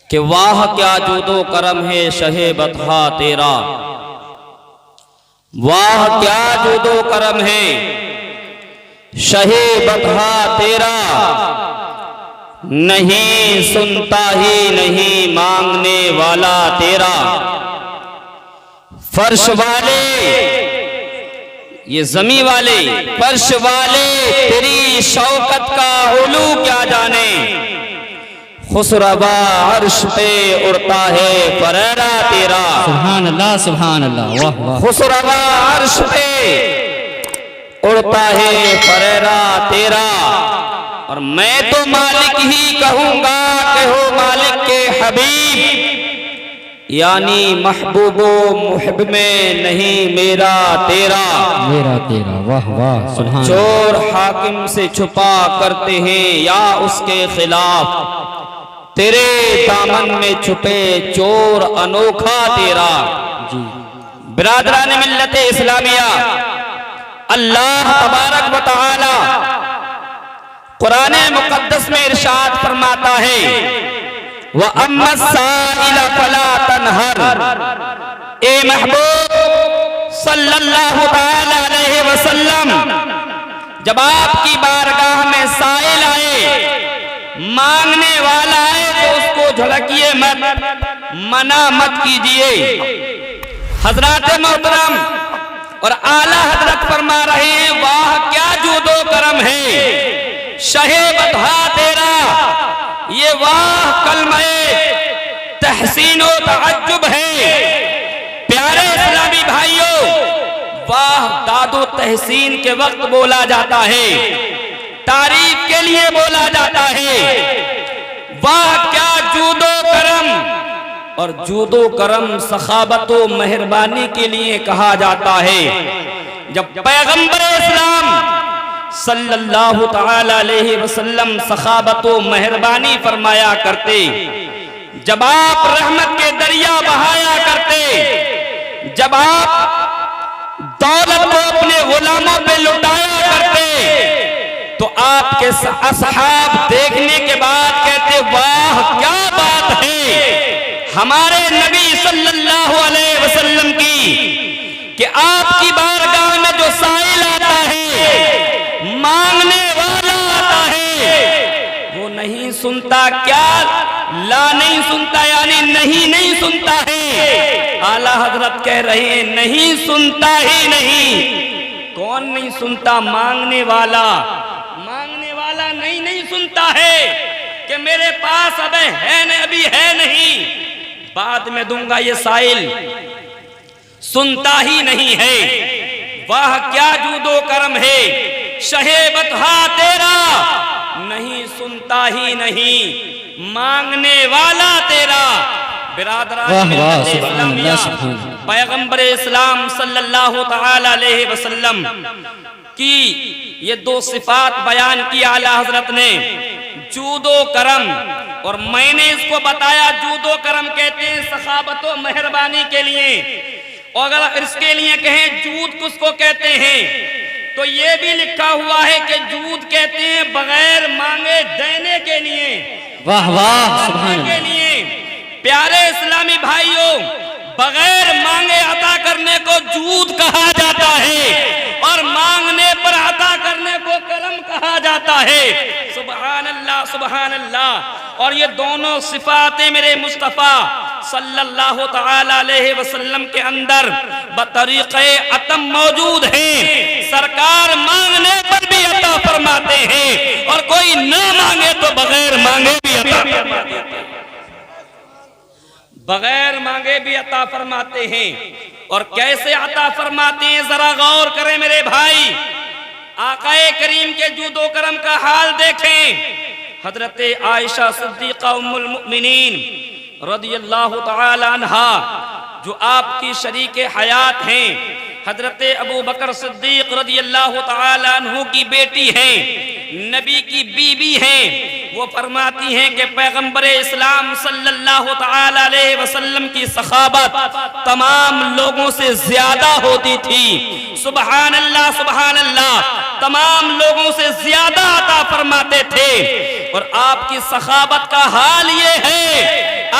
कि वाह क्या जूदो करम है शहे बतहा तेरा, वाह क्या जूदो करम है शहे बतहा तेरा, नहीं सुनता ही नहीं मांगने वाला तेरा। फर्श वाले ये जमी वाले, फर्श वाले तेरी शौकत का उलू क्या जाने, खुसरवा अर्श पे उड़ता है फरेरा तेरा। सुभान अल्लाह सुभान अल्लाह, वाह वाह। खुसरवा अर्श पे उड़ता है फरेरा तेरा, और मैं तो मालिक ही कहूंगा कि हो मालिक के हबीब, यानी महबूबो मुहिब में नहीं मेरा तेरा। मेरा तेरा, वाह वाह सुभान। चोर हाकिम से छुपा करते हैं या उसके खिलाफ, तेरे दामन में छुपे चोर अनोखा तेरा। जी बिरादरान मिल्लत इस्लामिया, अल्लाह तबारक व तआला कुरान मुकद्दस में इरशाद फरमाता है, व अम्मा साइल फला तनहर। ए महबूब सल्लल्लाहु तआला अलैहि वसल्लम, जब आपकी बारगाह में साइल आए, मांगने वाला आए, तो उसको झड़किए मत, मना मत कीजिए। हजरत मोहतरम और आला हजरत फरमा रहे हैं, वाह क्या जूदो करम है शहे बतहा तेरा। ये वाह कलमे तहसीनो तअज्जुब है। प्यारे इस्लामी भाइयों, वाह दादो तहसीन के वक्त बोला जाता है, तारीफ के लिए बोला जाता है। वाह क्या जूदो करम, और जूदो करम सखाबतो मेहरबानी के लिए कहा जाता है। जब पैगंबर इस्लाम सल्लल्लाहु तआला अलैहि वसल्लम सखाबतो मेहरबानी फरमाया करते, जब आप रहमत के दरिया बहाया करते, जब आप दौलत को अपने गुलामों पे लुटाया करते, तो आपके असहाब देखने के बाद कहते, वाह क्या बात है हमारे नबी सल्लल्लाहु अलैहि वसल्लम की, कि आपकी बारगाह में जो साइल आता है, मांगने वाला आता है, वो नहीं सुनता। क्या ला नहीं सुनता, यानी नहीं सुनता है। आला हजरत कह रहे हैं, नहीं सुनता ही नहीं। कौन नहीं सुनता? मांगने वाला। मांगने वाला नहीं सुनता है कि मेरे पास अब है नहीं, अभी है नहीं, बाद में दूंगा ये साइल, सुनता ही नहीं है। वाह क्या जूदो करम है शहे बतहा तेरा, नहीं सुनता ही नहीं मांगने वाला तेरा। बिरादरान पैगंबर इस्लाम सल्लल्लाहु तआला अलैहि वसल्लम की ये दो सिफात बयान की आला हजरत ने, जूदो करम, और मैंने इसको बताया जूदो करम कहते हैं सखाबतो मेहरबानी के लिए। और अगर इसके लिए कहें जूद किसको कहते हैं, तो ये भी लिखा हुआ है कि जूद कहते हैं बगैर मांगे देने के लिए। वाह वाह सुभान के लिए। प्यारे इस्लामी भाइयों, बगैर मांगे अता करने को जूद कहा जाता है, और मांगने पर अता करने को करम कहा जाता है। सुभान अल्लाह सुभान अल्लाह। और ये दोनों सिफातें मेरे मुस्तफ़ा सल्लल्लाहु तआला अलैहि वसल्लम के अंदर बतरीक़े अतम मौजूद हैं। सरकार मांगने पर भी अता फरमाते हैं, और कोई न मांगे तो बगैर मांगे भी अता फरमाते हैं, बगैर मांगे भी अता फरमाते हैं। और कैसे अता फरमाते हैं जरा गौर करें मेरे भाई। आकाए करीम के जूदो करम का हाल देखें। हजरत आयशा सिद्दीक़ा उम्मुल मुमिनीन रदियल्लाहु तआला अन्हा, जो आपकी शरीके हयात हैं, हजरत अबू बकर सिद्दीक रदियल्लाहु तआला अन्हु की बेटी हैं, नबी की बीबी हैं। वो फरमाती हैं कि पैगंबर इस्लाम सल्लल्लाहु तआला अलैहि वसल्लम की सखाबत तमाम लोगों से ज्यादा होती थी। सुभान अल्लाह सुभान अल्लाह। तमाम लोगों से ज्यादा अता फरमाते थे। और आपकी सखाबत का हाल ये है,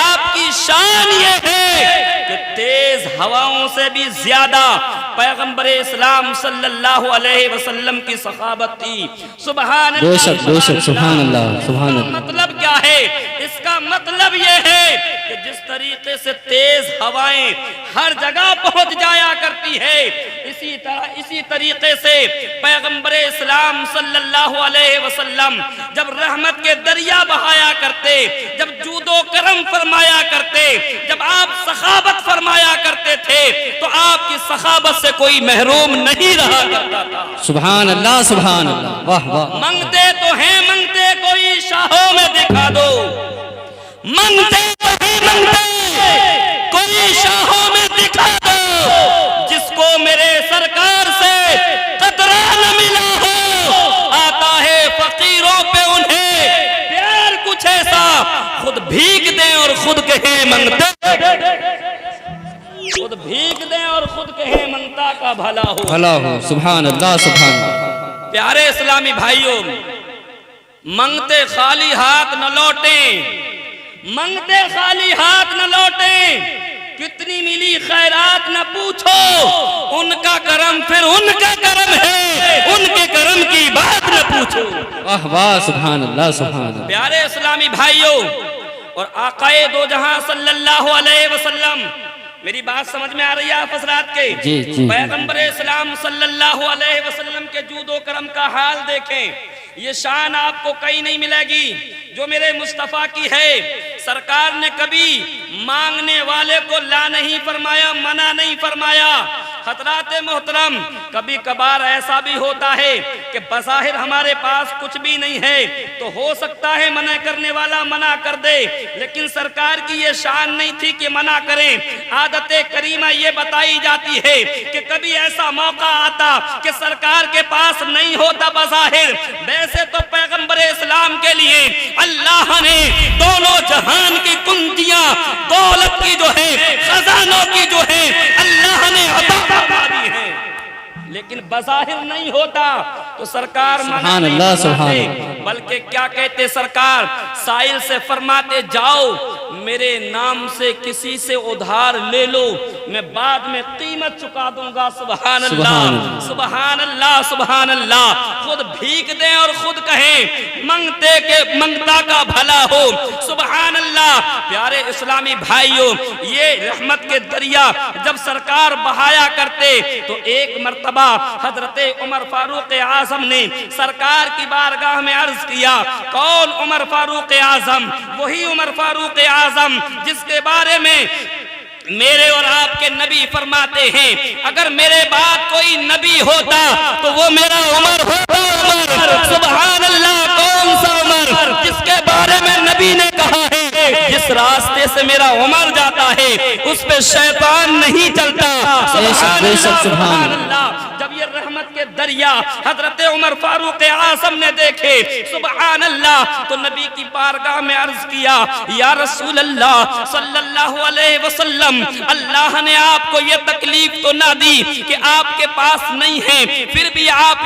से भी ज्यादा पैगंबर इस्लाम सल्लल्लाहु अलैहि वसल्लम की सखाबत थी। सुभान बेशक बेशक, सुभान अल्लाह, सुभान अल्लाह। मतलब क्या है? इसका मतलब ये है कि जिस तरीके से तेज हवाएं हर जगह पहुंच जाया करती है, इसी तरीके से पैगंबर इस्लाम सल्लल्लाहु अलैहि वसल्लम जब रहमत के दरिया बहाया करते, जब जूदो करम फरमाया करते, जब आप सखाबत फरमाया करते थे, तो आपकी सखाबत से कोई महरूम नहीं रहा करता था। सुभान अल्लाह, सुभान अल्लाह, वाह वाह। मांगते तो हैं मांगते, कोई शाहों में दिखा दो। मांगते तो हैं मांगते, कोई शाहों में दिखा दो। जिसको मेरे सरकार से कतरा न मिला हो, आता है फकीरों पे उन्हें प्यार कुछ ऐसा, खुद भीख दें और खुद कहें मंगते, खुद भीख दें और खुद कहें मंगता का भला हो, भला हो। सुभान अल्लाह, सुभान अल्लाह। प्यारे इस्लामी भाइयों, मंगते खाली हाथ न लौटें, मंगते खाली हाथ न लौटें। कितनी मिली खैरात न पूछो, उनका करम फिर उनका करम है, उनके करम की बात न पूछो। वाह वाह, सुभान अल्लाह, सुभान अल्लाह। प्यारे इस्लामी भाइयों और आकाए दो जहां सल्लल्लाहु अलैहि वसल्लम, मेरी बात समझ में आ रही है आप हज़रात के? जी जी। पैगंबर इस्लाम सल्लल्लाहु अलैहि वसल्लम के जूदो करम का हाल देखें। ये शान आपको कहीं नहीं मिलेगी जो मेरे मुस्तफ़ा की है। सरकार ने कभी मांगने वाले को ला नहीं फरमाया, मना नहीं फरमाया। हज़रात मोहतरम, कभी कभार ऐसा भी होता है कि बज़ाहिर हमारे पास कुछ भी नहीं है, तो हो सकता है मना करने वाला मना कर दे, लेकिन सरकार की ये शान नहीं थी कि मना करें। आदत करीमा ये बताई जाती है कि कभी ऐसा मौका आता कि सरकार के पास नहीं होता बज़ाहिर, वैसे तो पैगंबर इस्लाम के लिए अल्लाह ने दोनों जहान की कुंजियां, दौलत की जो है, खजानों की जो है, अल्लाह ने अता फरमा दी है, लेकिन बज़ाहिर नहीं होता तो सरकार सुभान अल्लाह, सुभान अल्लाह। बल्कि क्या कहते सरकार, साइल से फरमाते जाओ मेरे नाम से किसी से उधार ले लो, मैं बाद में कीमत चुका दूंगा। सुभान अल्लाह, सुभान अल्लाह, सुभान अल्लाह। खुद भीख दें और खुद कहें मंगते के मंगता का भला हो। सुभान अल्लाह। प्यारे इस्लामी भाइयों, ये रहमत के दरिया जब सरकार बहाया करते तो एक मर्तबा हजरते उमर फारूक आजम ने सरकार की बारगाह में अर्ज किया। कौन उमर फारूक आजम? वही उमर फारूक आजम जिसके बारे में मेरे और आपके नबी फरमाते हैं अगर मेरे बाद कोई नबी होता तो वो मेरा उमर होता। उमर, सुभान अल्लाह। कौन सा उमर? जिसके बारे में नबी ने कहा है जिस रास्ते से मेरा उमर जाता है उस पे शैतान नहीं चलता। सुभान अल्लाह। जब ये रहमत के दरिया हजरत उमर फारूक आजम ने देखे, सुभान अल्लाह, तो नबी की बारगाह में अर्ज किया, या रसूल अल्लाह सल्लल्लाहु अलैहि वसल्लम, अल्लाह ने आपको ये तकलीफ तो ना दी कि आपके पास नहीं है, फिर भी आप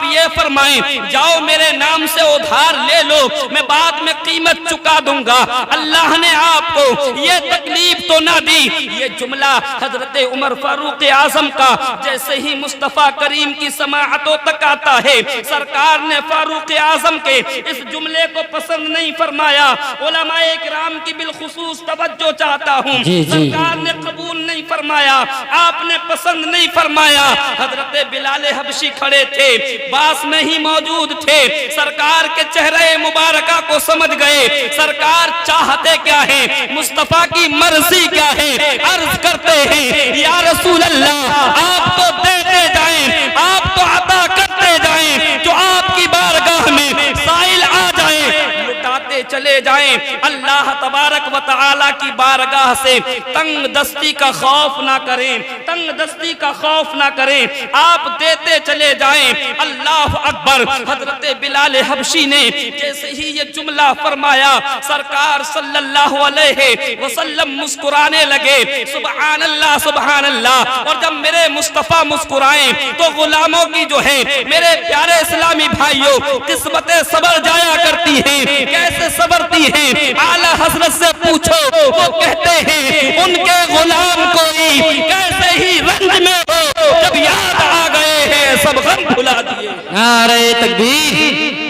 ये फरमाएं जाओ मेरे नाम से उधार ले लो, मैं बाद में कीमत चुका दूंगा। अल्लाह ने आपको ये तकलीफ तो ना दी। ये जुमला हजरत उमर फारूक आजम का जैसे ही मुस्तफा करीम की समाअतों तक आता है, सरकार ने फारूक आजम के इस जुमले को पसंद नहीं फरमाया। उलमाए किराम की बिलखुसूस तवज्जो चाहता हूँ, सरकार ने कबूल नहीं फरमाया, आपने पसंद नहीं फरमाया। हजरत बिलाल हबशी खड़े थे, पास में ही मौजूद थे, सरकार के चेहरे मुबारका को समझ गए। सरकार चाहते क्या है, मुस्तफा की मर्जी क्या है। अर्ज करते हैं, या रसूल अल्लाह, आप तो देते जाएं, आप तो अता करते जाएं, जो आपकी बारगाह में साइल आ जाए लुटाते चले जाएं। अल्लाह तबारक व तआला की बारगाह से तंग दस्ती का खौफ ना करें, तंग दस्ती का खौफ ना करें, आप देते चले जाएं। अल्लाह अकबर। हजरत बिलाल हबशी ने जैसे ही ये जुमला फरमाया, सरकार सल्लल्लाहु अलैहि वसल्लम मुस्कुराने लगे। सुभान अल्लाह, सुभान अल्लाह। और जब मेरे मुस्तफा मुस्कुराए तो गुलामों की जो है, मेरे प्यारे इस्लामी भाइयों, किस्मतें सबर जाया करती हैं। कैसे सबरती हैं? आला हजरत से पूछो, वो कहते हैं उनके गुलाम को कोई कैसे ही रंज में हो, जब याद आ गए हैं सब गम भुला दिए। नारे तकबीर,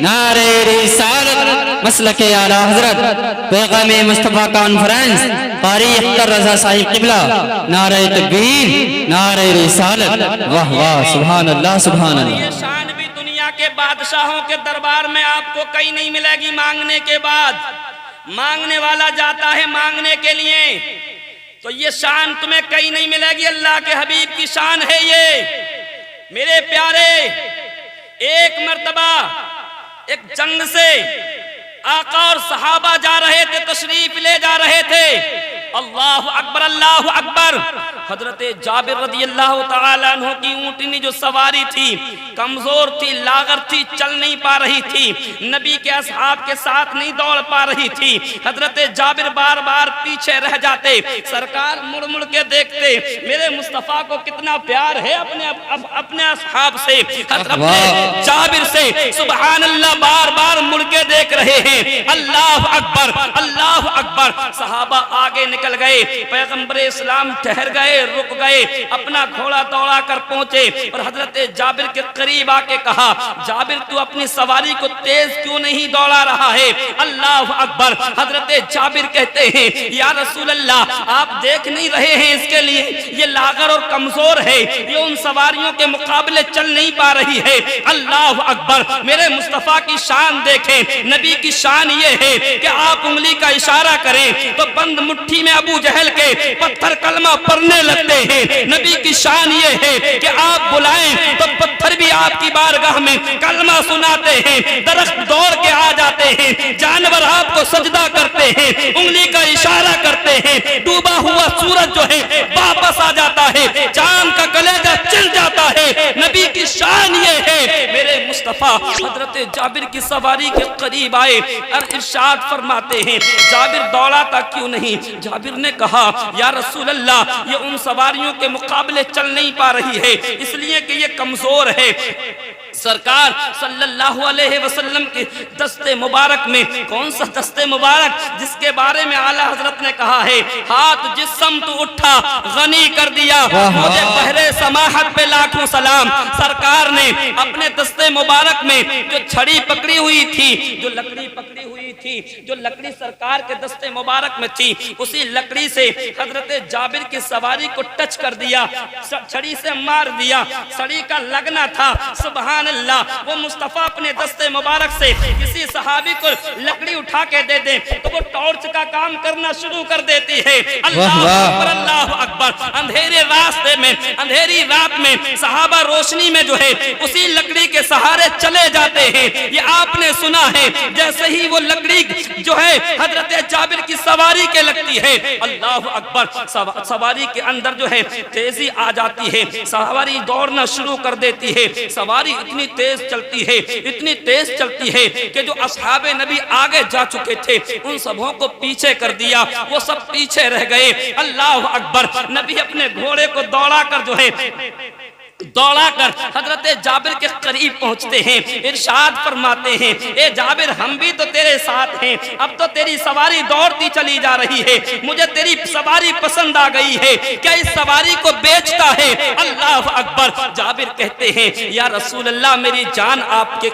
नारे रिसालत, मसलके आला हजरत पैगाम मुस्तफा कॉन्फ्रेंस कारी अख्तर रजा साहिब किबला। नारे तकबीर, नारे रिसालत। वाह वाह, सुभान अल्लाह, सुभान अल्लाह। ये शान भी दुनिया के बादशाहों के दरबार में आपको कहीं नहीं मिलेगी। मांगने के बाद मांगने वाला जाता है मांगने के लिए, तो ये शान तुम्हें कहीं नहीं मिलेगी। अल्लाह के हबीब की शान है ये। मेरे प्यारे, एक मर्तबा एक जंग से आका और सहाबा जा रहे थे, तशरीफ ले जा रहे थे। अल्लाह अकबर, अल्लाह अकबर। हजरत जाबिर रदी अल्लाह तआला अन्हु की ऊँटनी जो सवारी थी कमजोर थी, लागर थी, चल नहीं पा रही थी, नबी के असहाब के साथ नहीं दौड़ पा रही थी। हजरत जाबिर बार बार पीछे रह जाते, सरकार मुड़ मुड़ के देखते मेरे मुस्तफा को कितना प्यार है अपने असहाब से। हजरत जाबिर से सुभान अल्लाह बार बार मुड़ के देख रहे हैं। अल्लाह अकबर, अल्लाह अकबर। सहाबा आगे निकल गए, पैगंबर इस्लाम ठहर गए, रुक गए, अपना घोड़ा दौड़ा कर पहुंचे और हजरत जाबिर के करीब आके कहा, जाबिर तू अपनी सवारी को तेज क्यों नहीं दौड़ा रहा है? अल्लाह अकबर। हजरत जाबिर कहते हैं, या रसूल अल्लाह, आप देख नहीं रहे हैं इसके लिए ये लागर और कमजोर है, ये उन सवारियों के मुकाबले चल नहीं पा रही है। अल्लाह अकबर। मेरे मुस्तफा की शान देखें। नबी की शान ये है कि आप उंगली का इशारा करें तो बंद मुट्ठी में अबू जहल के पत्थर कलमा पढ़ने लगते हैं। नबी की शान ये है कि आप बुलाएं तो पत्थर भी आपकी बारगाह में कलमा सुनाते हैं। दरख्त दौड़ के आ जाते हैं, जानवर आपको सजदा करते हैं, उंगली का इशारा करते हैं, डूबा हुआ सूरज जो है वापस आ जाता है, चांद का कलेजा चिल जाता है। नबी की शान ये है। मेरे मुस्तफा हजरत जाबिर की सवारी के करीब आए और इरशाद फरमाते हैं, जाबिर दौड़ा था क्यों नहीं? जाबिर ने कहा, या रसूल अल्लाह, ये उन सवारियों के मुकाबले चल नहीं पा रही है, इसलिए कि ये कमजोर है। सरकार सल्लल्लाहु अलैहि वसल्लम के दस्ते मुबारक में, कौन सा दस्ते मुबारक जिसके बारे में आला हजरत ने कहा है, हाथ जिस्म तो उठा गनी कर दिया, मुझे बहरे समाहत पे लाखों सलाम। सरकार ने अपने दस्ते मुबारक में जो छड़ी पकड़ी हुई थी, जो लकड़ी पकड़ी हुई थी, जो लकड़ी सरकार के दस्ते मुबारक में थी, उसी लकड़ी से हजरत जाबिर की सवारी को टच कर दिया, छड़ी से मार दिया। छड़ी का लगना था, सुभान अल्लाह। वो मुस्तफा अपने दस्ते मुबारक से किसी सहाबी को लकड़ी उठा के दे दे तो वो टॉर्च का काम करना शुरू कर देती है। अल्लाह अकबर, अल्लाह अकबर। अंधेरे रास्ते में, अंधेरी रात में सहाबा रोशनी में जो है उसी लकड़ी के सहारे चले जाते हैं। ये आपने सुना है, जैसे ही वो लकड़ी जो है हजरत जाबिर की सवारी के लगती है, अल्लाह अकबर, सवारी के अंदर जो है तेजी आ जाती है, सवारी दौड़ना शुरू कर देती है। सवारी इतनी तेज चलती है, इतनी तेज चलती है कि जो असहाबे नबी आगे जा चुके थे उन सबों को पीछे कर दिया, वो सब पीछे रह गए। अल्लाह अकबर। नबी अपने घोड़े को दौड़ाकर जो है दौड़ाकर हजरत जाबिर के करीब पहुंचते हैं, इरशाद फरमाते हैं, ए जाबिर हम भी तो तेरे साथ हैं, अब तो तेरी सवारी दौड़ती चली जा रही है, मुझे तेरी सवारी पसंद आ गई है, क्या इस सवारी को बेचता है? अल्लाह अकबर। जाबिर कहते हैं, या रसूल अल्लाह, मेरी जान आपके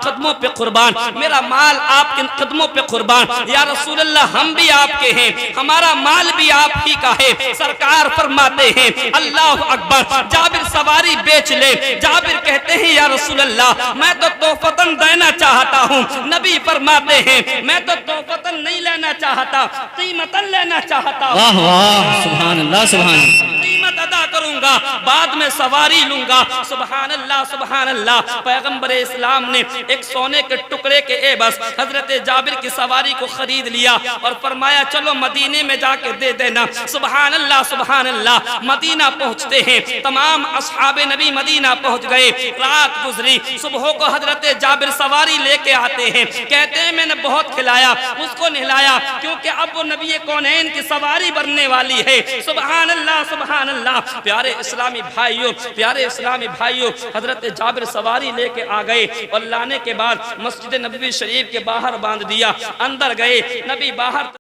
कदमों पे कुर्बान, मेरा माल आपके कदमों पे कुर्बान। या रसूल अल्लाह, हम भी आपके हैं, हमारा माल भी आप ही का है। सरकार फरमाते हैं, अल्लाह अकबर, जाबिर सवारी बेच ले। जाबिर कहते हैं, या रसूल अल्लाह, मैं तो तोहफतन देना चाहता हूँ। नबी फरमाते हैं, मैं तो तोहफतन नहीं लेना चाहता, कीमतन लेना चाहता हूँ। वाह वाह, सुभान अल्लाह, सुभान अल्लाह। कीमत अदा करूंगा, बाद में सवारी लूंगा। सुभान अल्लाह, सुभान अल्लाह। पैगंबर इस्लाम ने एक सोने के टुकड़े के एवज हजरत जाबिर की सवारी को खरीद लिया और फरमाया, चलो मदीने में जाके दे देना। सुभान अल्लाह, सुभान अल्लाह। मदीना पहुंचते हैं, तमाम असहाबे नबी मदीना पहुंच गए। रात गुजरी, सुबह को हजरत जाबिर सवारी लेके आते हैं, कहते हैं मैंने बहुत खिलाया, उसको नहलाया, क्योंकि अब वो नबी कौनैन की सवारी बनने वाली है। सुभान अल्लाह, सुभान अल्लाह। प्यारे इस्लामी भाइयों, प्यारे इस्लामी भाइयों, हजरत जाबिर सवारी लेके आ गए और लाने के बाद मस्जिद नबवी शरीफ के बाहर बांध दिया। अंदर गए, नबी बाहर